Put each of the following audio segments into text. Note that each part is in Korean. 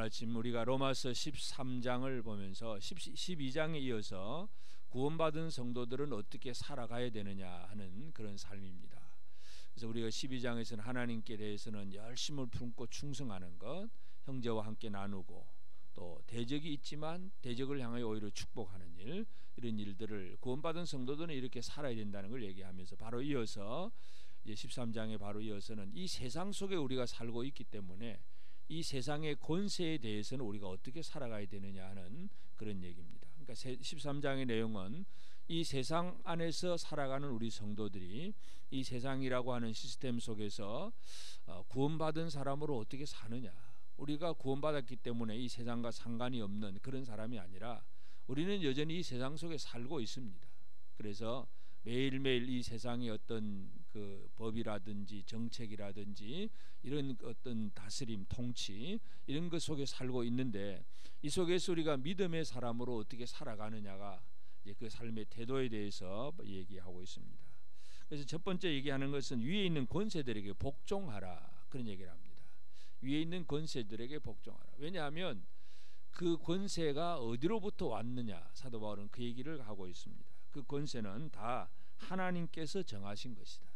아침 우리가 로마서 13장을 보면서 12장에 이어서 구원받은 성도들은 어떻게 살아가야 되느냐 하는 그런 삶입니다. 그래서 우리가 12장에서는 하나님께 대해서는 열심을 품고 충성하는 것, 형제와 함께 나누고 또 대적이 있지만 대적을 향하여 오히려 축복하는 일, 이런 일들을 구원받은 성도들은 이렇게 살아야 된다는 걸 얘기하면서 바로 이어서 이제 13장에 바로 이어서는 이 세상 속에 우리가 살고 있기 때문에 이 세상의 권세에 대해서는 우리가 어떻게 살아가야 되느냐 하는 그런 얘기입니다. 그러니까 13장의 내용은 이 세상 안에서 살아가는 우리 성도들이 이 세상이라고 하는 시스템 속에서 구원받은 사람으로 어떻게 사느냐, 우리가 구원받았기 때문에 이 세상과 상관이 없는 그런 사람이 아니라 우리는 여전히 이 세상 속에 살고 있습니다. 그래서 매일매일 이 세상의 어떤 그 법이라든지 정책이라든지 이런 어떤 다스림, 통치 이런 것 속에 살고 있는데 이 속에서 우리가 믿음의 사람으로 어떻게 살아가느냐가 이제 그 삶의 태도에 대해서 얘기하고 있습니다. 그래서 첫 번째 얘기하는 것은 위에 있는 권세들에게 복종하라, 그런 얘기를 합니다. 위에 있는 권세들에게 복종하라. 왜냐하면 그 권세가 어디로부터 왔느냐, 사도 바울은 그 얘기를 하고 있습니다. 그 권세는 다 하나님께서 정하신 것이다.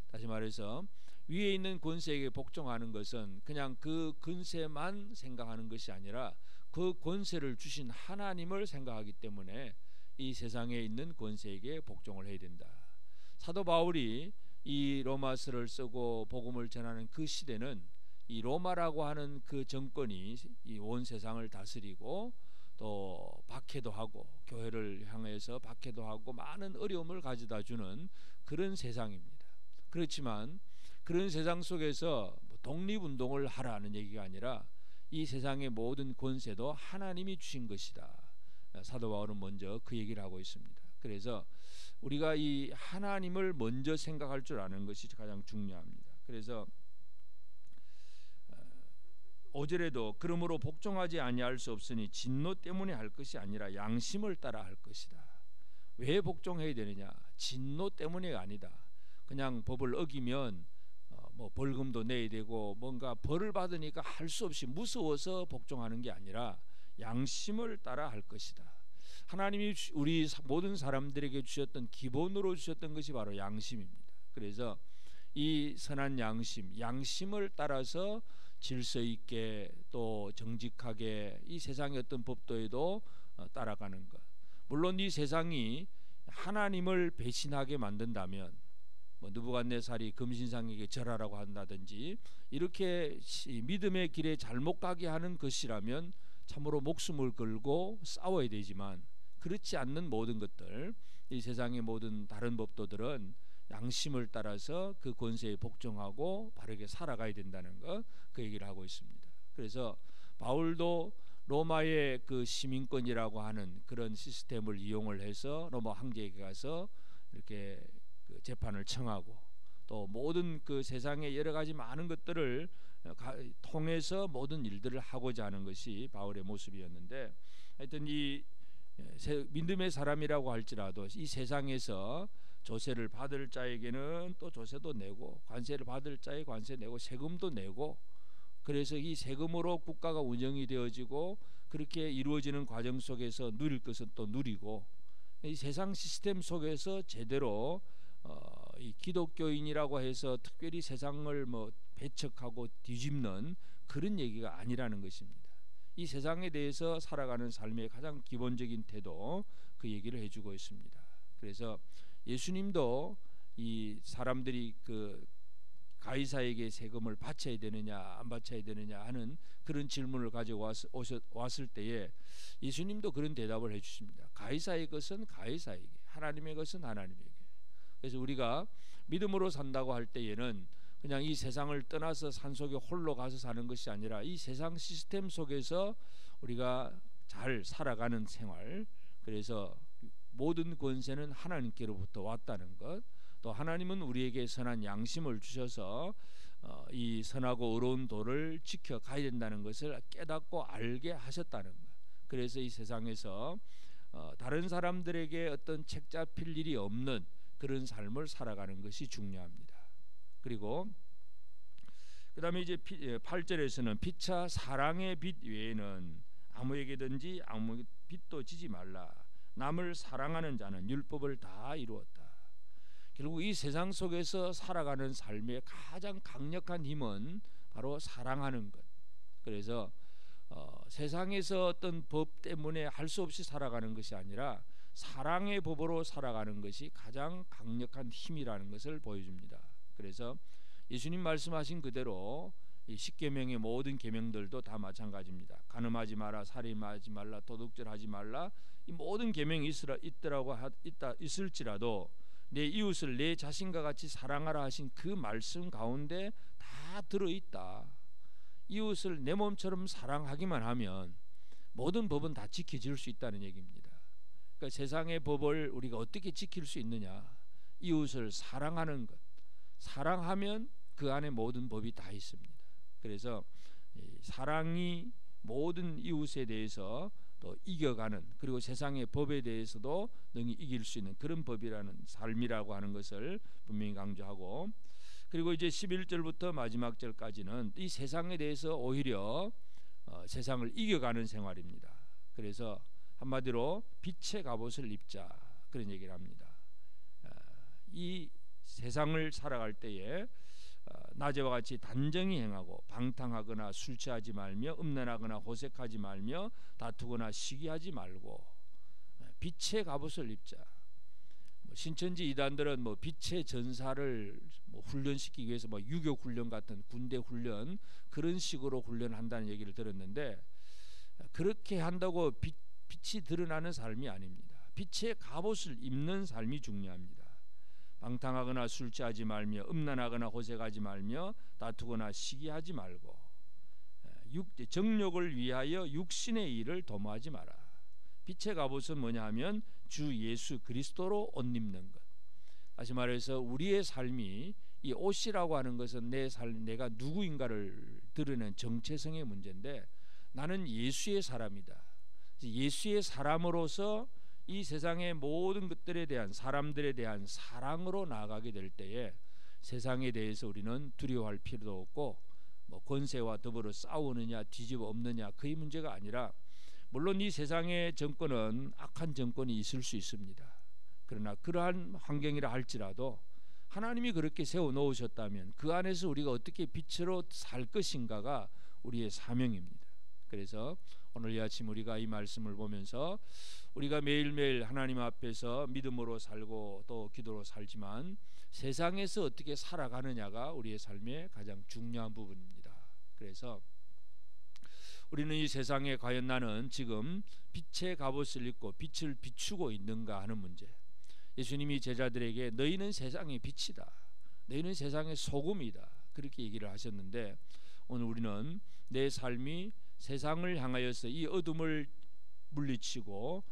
다시 말해서 위에 있는 권세에게 복종하는 것은 그냥 그 권세만 생각하는 것이 아니라 그 권세를 주신 하나님을 생각하기 때문에 이 세상에 있는 권세에게 복종을 해야 된다. 사도 바울이 이 로마서를 쓰고 복음을 전하는 그 시대는 이 로마라고 하는 그 정권이 이 온 세상을 다스리고 또 박해도 하고 교회를 향해서 박해도 하고 많은 어려움을 가져다 주는 그런 세상입니다. 그렇지만 그런 세상 속에서 독립운동을 하라는 얘기가 아니라 이 세상의 모든 권세도 하나님이 주신 것이다. 사도 바울은 먼저 그 얘기를 하고 있습니다. 그래서 우리가 이 하나님을 먼저 생각할 줄 아는 것이 가장 중요합니다. 그래서 5절에도 그러므로 복종하지 아니할 수 없으니 진노 때문에 할 것이 아니라 양심을 따라 할 것이다. 왜 복종해야 되느냐? 진노 때문이 아니다. 그냥 법을 어기면 뭐 벌금도 내야 되고 뭔가 벌을 받으니까 할 수 없이 무서워서 복종하는 게 아니라 양심을 따라 할 것이다. 하나님이 우리 모든 사람들에게 주셨던 기본으로 주셨던 것이 바로 양심입니다. 그래서 이 선한 양심을 따라서 질서 있게 또 정직하게 이 세상의 어떤 법도에도 따라가는 것. 물론 이 세상이 하나님을 배신하게 만든다면 뭐 느부갓네살이 금신상에게 절하라고 한다든지 이렇게 믿음의 길에 잘못 가게 하는 것이라면 참으로 목숨을 걸고 싸워야 되지만 그렇지 않는 모든 것들, 이 세상의 모든 다른 법도들은 양심을 따라서 그 권세에 복종하고 바르게 살아가야 된다는 것, 그 얘기를 하고 있습니다. 그래서 바울도 로마의 그 시민권이라고 하는 그런 시스템을 이용을 해서 로마 황제에게 가서 이렇게 그 재판을 청하고 또 모든 그 세상의 여러 가지 많은 것들을 통해서 모든 일들을 하고자 하는 것이 바울의 모습이었는데, 하여튼 이 믿음의 사람이라고 할지라도 이 세상에서 조세를 받을 자에게는 또 조세도 내고 관세를 받을 자에 관세 내고 세금도 내고, 그래서 이 세금으로 국가가 운영이 되어지고 그렇게 이루어지는 과정 속에서 누릴 것은 또 누리고, 이 세상 시스템 속에서 제대로 이 기독교인이라고 해서 특별히 세상을 뭐 배척하고 뒤집는 그런 얘기가 아니라는 것입니다. 이 세상에 대해서 살아가는 삶의 가장 기본적인 태도, 그 얘기를 해주고 있습니다. 그래서 예수님도 이 사람들이 그 가이사에게 세금을 바쳐야 되느냐 안 바쳐야 되느냐 하는 그런 질문을 가지고 왔을 때에 예수님도 그런 대답을 해주십니다. 가이사의 것은 가이사에게, 하나님의 것은 하나님에게. 그래서 우리가 믿음으로 산다고 할 때에는 그냥 이 세상을 떠나서 산속에 홀로 가서 사는 것이 아니라 이 세상 시스템 속에서 우리가 잘 살아가는 생활, 그래서 모든 권세는 하나님께로부터 왔다는 것, 또 하나님은 우리에게 선한 양심을 주셔서 이 선하고 의로운 도를 지켜가야 된다는 것을 깨닫고 알게 하셨다는 것. 그래서 이 세상에서 다른 사람들에게 어떤 책 잡힐 일이 없는 그런 삶을 살아가는 것이 중요합니다. 그리고 그다음에 이제 8절에서는 피차 사랑의 빛 외에는 아무에게든지 아무 빛도 지지 말라. 남을 사랑하는 자는 율법을 다 이루었다. 결국 이 세상 속에서 살아가는 삶의 가장 강력한 힘은 바로 사랑하는 것. 그래서 세상에서 어떤 법 때문에 할 수 없이 살아가는 것이 아니라 사랑의 법으로 살아가는 것이 가장 강력한 힘이라는 것을 보여줍니다. 그래서 예수님 말씀하신 그대로 이 십계명의 모든 계명들도 다 마찬가지입니다. 간음하지 마라, 살인하지 말라, 도둑질하지 말라, 이 모든 계명이 있을지라도 내 이웃을 내 자신과 같이 사랑하라 하신 그 말씀 가운데 다 들어있다. 이웃을 내 몸처럼 사랑하기만 하면 모든 법은 다 지켜질 수 있다는 얘기입니다. 그러니까 세상의 법을 우리가 어떻게 지킬 수 있느냐? 이웃을 사랑하는 것. 사랑하면 그 안에 모든 법이 다 있습니다. 그래서 사랑이 모든 이웃에 대해서 또 이겨가는, 그리고 세상의 법에 대해서도 능히 이길 수 있는 그런 법이라는 삶이라고 하는 것을 분명히 강조하고, 그리고 이제 11절부터 마지막 절까지는 이 세상에 대해서 오히려 세상을 이겨가는 생활입니다. 그래서 한마디로 빛의 갑옷을 입자, 그런 얘기를 합니다. 이 세상을 살아갈 때에 낮에와 같이 단정히 행하고 방탕하거나 술 취하지 말며 음란하거나 호색하지 말며 다투거나 시기하지 말고 빛의 갑옷을 입자. 신천지 이단들은 빛의 전사를 훈련시키기 위해서 유교 훈련 같은 군대 훈련, 그런 식으로 훈련한다는 얘기를 들었는데, 그렇게 한다고 빛이 드러나는 삶이 아닙니다. 빛의 갑옷을 입는 삶이 중요합니다. 방탕하거나 술 취하지 말며 음란하거나 호색하지 말며 다투거나 시기하지 말고 정욕을 위하여 육신의 일을 도모하지 마라. 빛의 갑옷은 뭐냐 하면 주 예수 그리스도로 옷 입는 것. 다시 말해서 우리의 삶이, 이 옷이라고 하는 것은 내가 누구인가를 드러내는 정체성의 문제인데, 나는 예수의 사람이다. 예수의 사람으로서 이 세상의 모든 것들에 대한, 사람들에 대한 사랑으로 나아가게 될 때에 세상에 대해서 우리는 두려워할 필요도 없고, 권세와 더불어 싸우느냐 뒤집어 엎느냐 그의 문제가 아니라, 물론 이 세상의 정권은 악한 정권이 있을 수 있습니다. 그러나 그러한 환경이라 할지라도 하나님이 그렇게 세워놓으셨다면 그 안에서 우리가 어떻게 빛으로 살 것인가가 우리의 사명입니다. 그래서 오늘 이 아침 우리가 이 말씀을 보면서 우리가 매일매일 하나님 앞에서 믿음으로 살고 또 기도로 살지만 세상에서 어떻게 살아가느냐가 우리의 삶의 가장 중요한 부분입니다. 그래서 우리는 이 세상에 과연 나는 지금 빛의 갑옷을 입고 빛을 비추고 있는가 하는 문제. 예수님이 제자들에게 너희는 세상의 빛이다, 너희는 세상의 소금이다, 그렇게 얘기를 하셨는데, 오늘 우리는 내 삶이 세상을 향하여서 이 어둠을 물리치고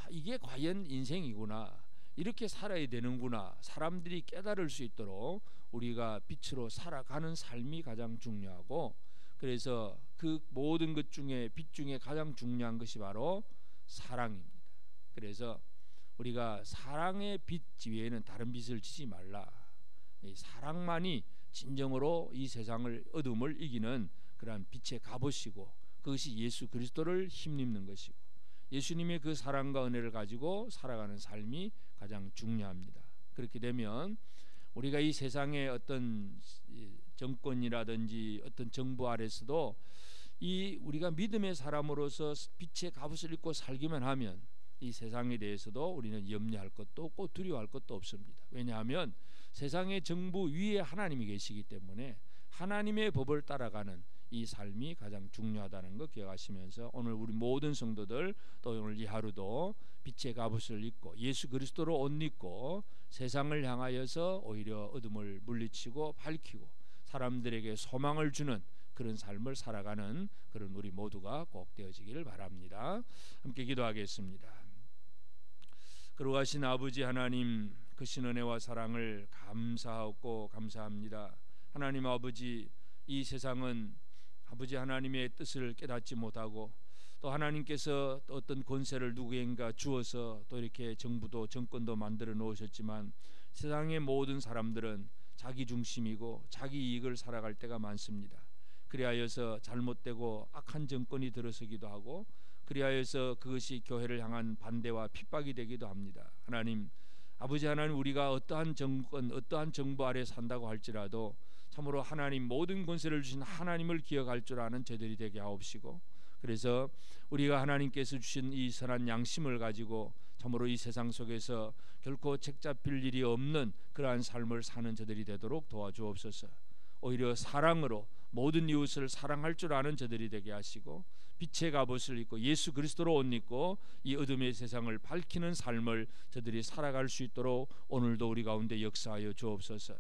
이게 과연 인생이구나, 이렇게 살아야 되는구나, 사람들이 깨달을 수 있도록 우리가 빛으로 살아가는 삶이 가장 중요하고, 그래서 그 모든 것 중에 빛 중에 가장 중요한 것이 바로 사랑입니다. 그래서 우리가 사랑의 빛 외에는 다른 빛을 지지 말라. 이 사랑만이 진정으로 이 세상을, 어둠을 이기는 그러한 빛의 갑옷이고, 그것이 예수 그리스도를 힘입는 것이고, 예수님의 그 사랑과 은혜를 가지고 살아가는 삶이 가장 중요합니다. 그렇게 되면 우리가 이 세상의 어떤 정권이라든지 어떤 정부 아래서도 이 우리가 믿음의 사람으로서 빛의 갑옷을 입고 살기만 하면 이 세상에 대해서도 우리는 염려할 것도 없고 두려워할 것도 없습니다. 왜냐하면 세상의 정부 위에 하나님이 계시기 때문에 하나님의 법을 따라가는 이 삶이 가장 중요하다는 거 기억하시면서, 오늘 우리 모든 성도들 또 오늘 이 하루도 빛의 갑옷을 입고 예수 그리스도로 옷 입고 세상을 향하여서 오히려 어둠을 물리치고 밝히고 사람들에게 소망을 주는 그런 삶을 살아가는 그런 우리 모두가 꼭 되어지기를 바랍니다. 함께 기도하겠습니다. 거룩하신 아버지 하나님, 크신 은혜와 사랑을 감사하고 감사합니다. 하나님 아버지, 이 세상은 아버지 하나님의 뜻을 깨닫지 못하고 또 하나님께서 어떤 권세를 누구인가 주어서 또 이렇게 정부도 정권도 만들어 놓으셨지만 세상의 모든 사람들은 자기 중심이고 자기 이익을 살아갈 때가 많습니다. 그리하여서 잘못되고 악한 정권이 들어서기도 하고, 그리하여서 그것이 교회를 향한 반대와 핍박이 되기도 합니다. 하나님, 아버지 하나님, 우리가 어떠한 정권, 어떠한 정부 아래 산다고 할지라도 참으로 하나님, 모든 권세를 주신 하나님을 기억할 줄 아는 저들이 되게 하옵시고, 그래서 우리가 하나님께서 주신 이 선한 양심을 가지고 참으로 이 세상 속에서 결코 책 잡힐 일이 없는 그러한 삶을 사는 저들이 되도록 도와주옵소서. 오히려 사랑으로 모든 이웃을 사랑할 줄 아는 저들이 되게 하시고, 빛의 갑옷을 입고 예수 그리스도로 옷 입고 이 어둠의 세상을 밝히는 삶을 저들이 살아갈 수 있도록 오늘도 우리 가운데 역사하여 주옵소서.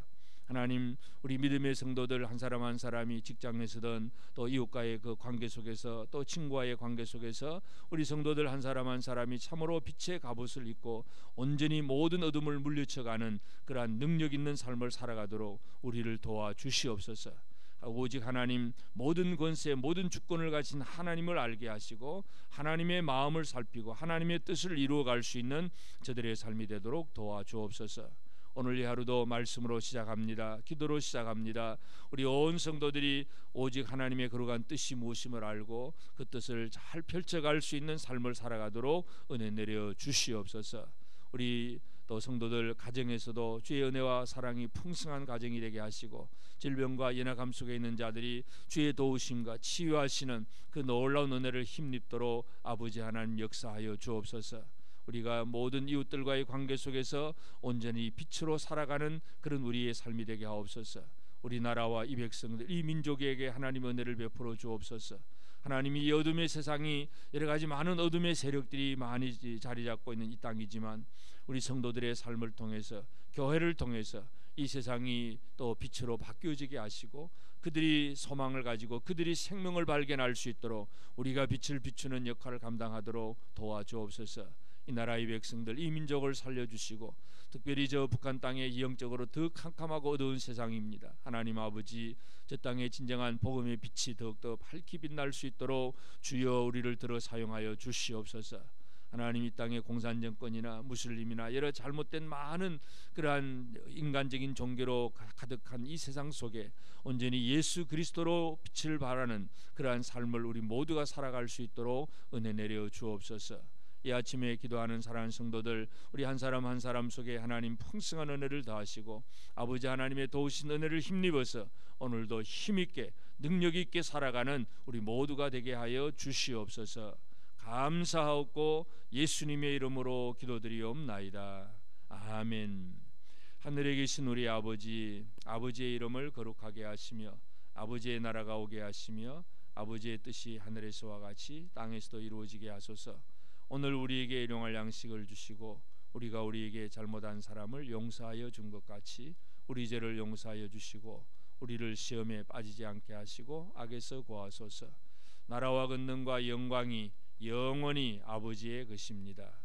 하나님, 우리 믿음의 성도들 한 사람 한 사람이 직장에서든 또 이웃과의 그 관계 속에서 또 친구와의 관계 속에서 우리 성도들 한 사람 한 사람이 참으로 빛의 갑옷을 입고 온전히 모든 어둠을 물리쳐가는 그러한 능력 있는 삶을 살아가도록 우리를 도와주시옵소서. 오직 하나님, 모든 권세 모든 주권을 가진 하나님을 알게 하시고 하나님의 마음을 살피고 하나님의 뜻을 이루어갈 수 있는 저들의 삶이 되도록 도와주옵소서. 오늘 이 하루도 말씀으로 시작합니다. 기도로 시작합니다. 우리 온 성도들이 오직 하나님의 거룩한 뜻이 무엇임을 알고 그 뜻을 잘 펼쳐갈 수 있는 삶을 살아가도록 은혜 내려 주시옵소서. 우리 또 성도들 가정에서도 주의 은혜와 사랑이 풍성한 가정이 되게 하시고, 질병과 연약함 속에 있는 자들이 주의 도우심과 치유하시는 그 놀라운 은혜를 힘입도록 아버지 하나님 역사하여 주옵소서. 우리가 모든 이웃들과의 관계 속에서 온전히 빛으로 살아가는 그런 우리의 삶이 되게 하옵소서. 우리나라와 이 백성들, 이 민족에게 하나님 은혜를 베풀어 주옵소서. 하나님이 이 어둠의 세상이 여러 가지 많은 어둠의 세력들이 많이 자리 잡고 있는 이 땅이지만 우리 성도들의 삶을 통해서, 교회를 통해서 이 세상이 또 빛으로 바뀌어지게 하시고 그들이 소망을 가지고 그들이 생명을 발견할 수 있도록 우리가 빛을 비추는 역할을 감당하도록 도와주옵소서. 이 나라의 백성들, 이 민족을 살려주시고, 특별히 저 북한 땅에 영적으로 더 캄캄하고 어두운 세상입니다. 하나님 아버지, 저 땅에 진정한 복음의 빛이 더욱더 밝히 빛날 수 있도록 주여 우리를 들어 사용하여 주시옵소서. 하나님, 이 땅의 공산정권이나 무슬림이나 여러 잘못된 많은 그러한 인간적인 종교로 가득한 이 세상 속에 온전히 예수 그리스도로 빛을 발하는 그러한 삶을 우리 모두가 살아갈 수 있도록 은혜 내려 주옵소서. 이 아침에 기도하는 사랑하는 성도들, 우리 한 사람 한 사람 속에 하나님 풍성한 은혜를 더하시고 아버지 하나님의 도우신 은혜를 힘입어서 오늘도 힘있게 능력 있게 살아가는 우리 모두가 되게 하여 주시옵소서. 감사하옵고 예수님의 이름으로 기도드리옵나이다. 아멘. 하늘에 계신 우리 아버지, 아버지의 이름을 거룩하게 하시며 아버지의 나라가 오게 하시며 아버지의 뜻이 하늘에서와 같이 땅에서도 이루어지게 하소서. 오늘 우리에게 일용할 양식을 주시고 우리가 우리에게 잘못한 사람을 용서하여 준 것 같이 우리 죄를 용서하여 주시고 우리를 시험에 빠지지 않게 하시고 악에서 구하소서. 나라와 권능과 영광이 영원히 아버지의 것입니다.